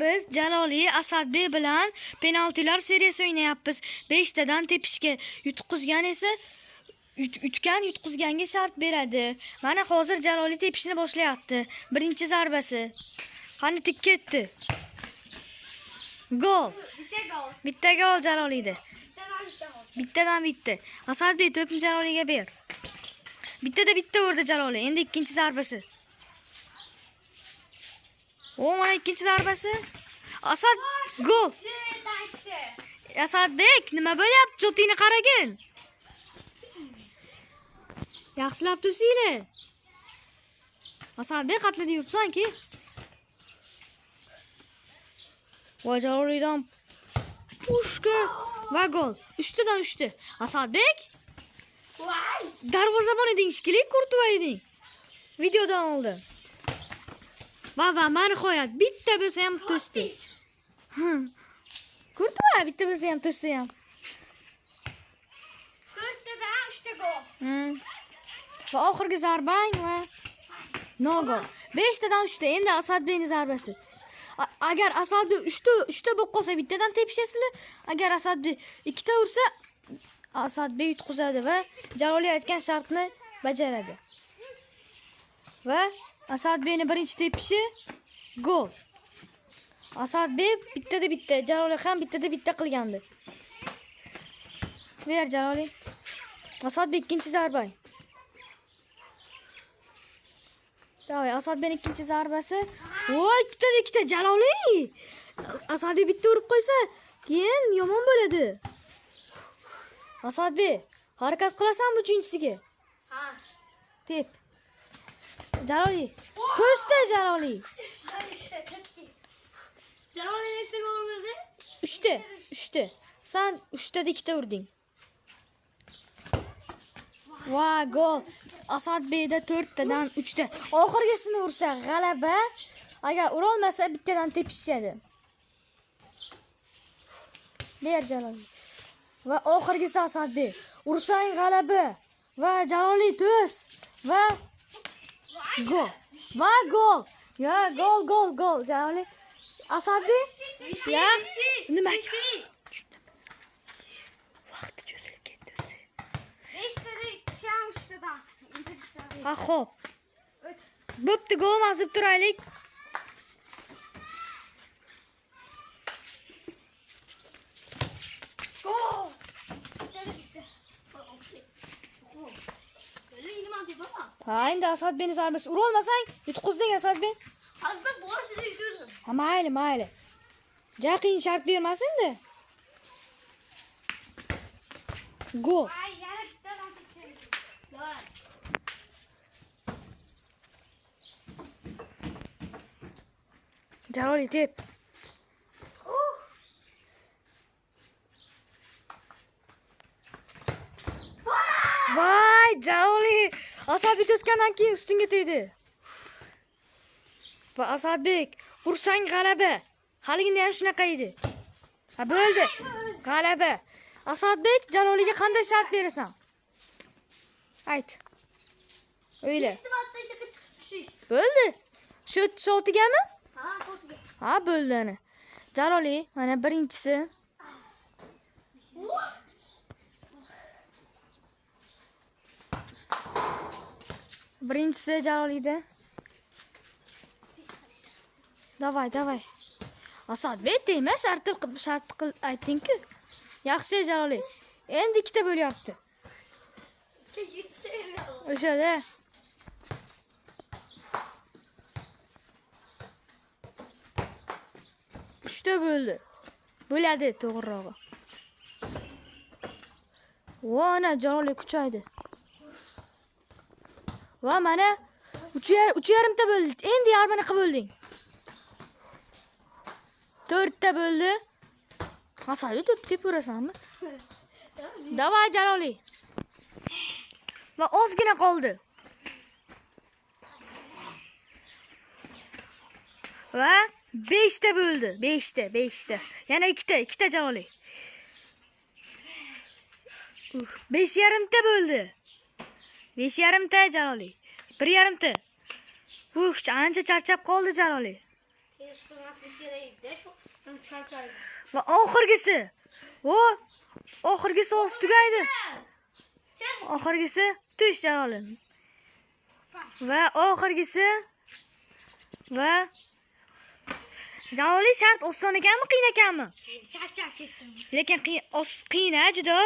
biz Jaloliy Asadbek bilan penaltilar seriyasi o'ynayapmiz. 5 tadan tepishga yutqizgan esa yutqizganga shart beradi. Mana hozir Jaloliy tepishni boshlayapti. Birinchi zarbasi. Qani tik ketdi. Gol. Bitta gol Jaloliyda. Bittadan bitta. Asadbek to'pni Jaloliyga ber. Bittada bitta urdi Jaloliy. Endi ikkinchi zarbasi. O mana ikkinchi zarbasi. Asad gol. Asadbek nima bo'lyapti? Cho'tingni qaragin. Yaxshilab to'singlar. Asadbek qatla deb yuribsan-ki. Va Jaloliydan pushka va gol. 3tadan 3ta. Asadbek darvozabon eding, shikili Kurtova eding. Videodan oldi. Va mana nihoyat bitta bo'lsa ham to'sdi. Kurtova bitta bo'lsa ham to'sdi ham. 4tadan 3ta gol. Va oxirgi zarbang va no gol. 5tadan 3ta. Endi Asadbekning zarbasi. Agar Asadbek 3ta bo'lib qolsa bittadan tepishasizlar. Agar Asadbek 2ta ursa Asadbek yutqizadi va Jaloliy aytgan shartni bajaradi. Va Asadbekning birinchi tepishi gol. Asadbek bittada bitta, Jaloliy ham bittada bitta qilgandi. Ver Jaloliy. Asadbek ikkinchi zarba. Davay, Asadbekning ikkinchi zarbasi. Voy, ikkita Jaloliy. Asadbek bitta urib qo'ysa, keyin yomon bo'ladi. Asadbek, harakat qilasanmi uchinchisiga? Ha. Tep. Jaloliy. To'sda Jaloliy. Jaloliy nechta gol urdi? 3ta. Sen 3tada 2ta urding. Va gol. Asadbekda 4tadan 3ta. Oxirgisini ursa g'alaba. Agar ura olmasa bittadan tepishadi. Ber Jaloliy. Va oxirgisi Asadbek. Ursang g'alaba. Va Jaloliy to's. Va gol. Va gol. Ya gol. Jaloliy. Asadbek. Ya nima? Vaqt cho'zilib ketdi o'zi. 5tada 3tadan. Ha, xo'p. Bo'pti, gol mazib turaylik. Gol. Ha, endi Asadbekning zarbasi. Ura olmasang, yutqizding Asadbek. Aslida boshida yutdim. Ha, mayli. Jaqin shart bermasin-da. Gol. Ay, yana bittadan tekshirdik. Voy. Jaloliy tep. Voy, Jaloliy. Asadbek to'sgandan keyin ustingga tegdi. Va Asadbek, ursang g'alaba. Haligida ham shunaqa edi. Ha, bo'ldi. G'alaba. Asadbek, Jaloliyga qanday shart berasan? Ayt. O'yla. Bo'ldi. Shu shotigami? Ha, qo'tiga. Ha, bo'ldi ana. Jaloliy, mana birinchisi. Birinchisi Jaloliyda. Davay. Asadbek tegma, shart qil ayting-ku. Yaxshi Jaloliy. Endi ikkita bo'lyapti. O'shada. Uchta bo'ldi. Bo'ladi to'g'rirog'i. Va ana Jaloliy kuchaydi. Va mana 3,5ta bo'ldi. Endi yarmini qilib bo'lding. 4ta bo'ldi. Asadbek to'p tepurasanmi? Davay Jaloliy. Va ozgina qoldi. Va 5ta bo'ldi. 5ta. Yana 2ta Jaloliy. 5,5ta bo'ldi. 5,5ta Jaloliy. 1,5ta. Ancha charchab qoldi Jaloliy. Tez qilmaslik kerak-da, shu chalchaydi. Va oxirgisi. Oxirgisi o'z tugaydi. Oxirgisi tush Jaloli. Va oxirgisi va Jaloli shart oson ekanmi, qiyin ekanmi? Charchab ketdim. Lekin qiyin juda.